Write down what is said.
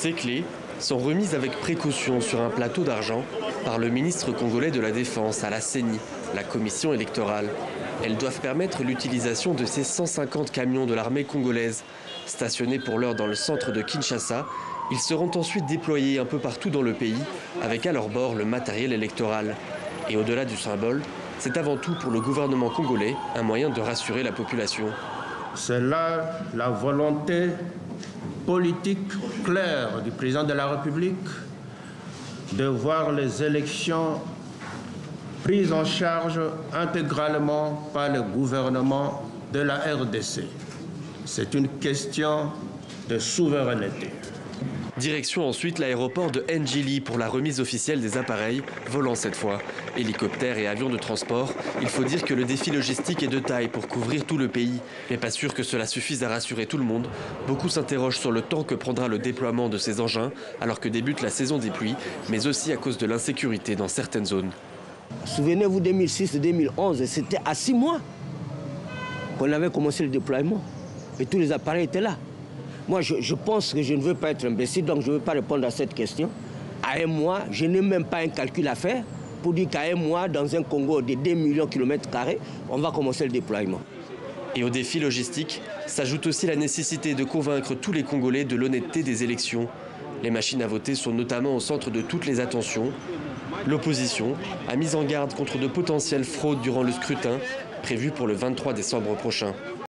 Ces clés sont remises avec précaution sur un plateau d'argent par le ministre congolais de la Défense à la CENI, la commission électorale. Elles doivent permettre l'utilisation de ces 150 camions de l'armée congolaise. Stationnés pour l'heure dans le centre de Kinshasa, ils seront ensuite déployés un peu partout dans le pays, avec à leur bord le matériel électoral. Et au-delà du symbole, c'est avant tout pour le gouvernement congolais un moyen de rassurer la population. C'est là la volonté politique claire du président de la République de voir les élections prises en charge intégralement par le gouvernement de la RDC. C'est une question de souveraineté. Direction ensuite l'aéroport de Njili pour la remise officielle des appareils, volants cette fois. Hélicoptères et avions de transport, il faut dire que le défi logistique est de taille pour couvrir tout le pays. Mais pas sûr que cela suffise à rassurer tout le monde. Beaucoup s'interrogent sur le temps que prendra le déploiement de ces engins alors que débute la saison des pluies, mais aussi à cause de l'insécurité dans certaines zones. Souvenez-vous 2006-2011, c'était à 6 mois qu'on avait commencé le déploiement. Et tous les appareils étaient là. Moi, je pense que je ne veux pas être imbécile, donc je ne veux pas répondre à cette question. À un mois, je n'ai même pas un calcul à faire pour dire qu'à un mois, dans un Congo de 2 millions de kilomètres carrés, on va commencer le déploiement. Et au défi logistique s'ajoute aussi la nécessité de convaincre tous les Congolais de l'honnêteté des élections. Les machines à voter sont notamment au centre de toutes les attentions. L'opposition a mis en garde contre de potentielles fraudes durant le scrutin prévu pour le 23 décembre prochain.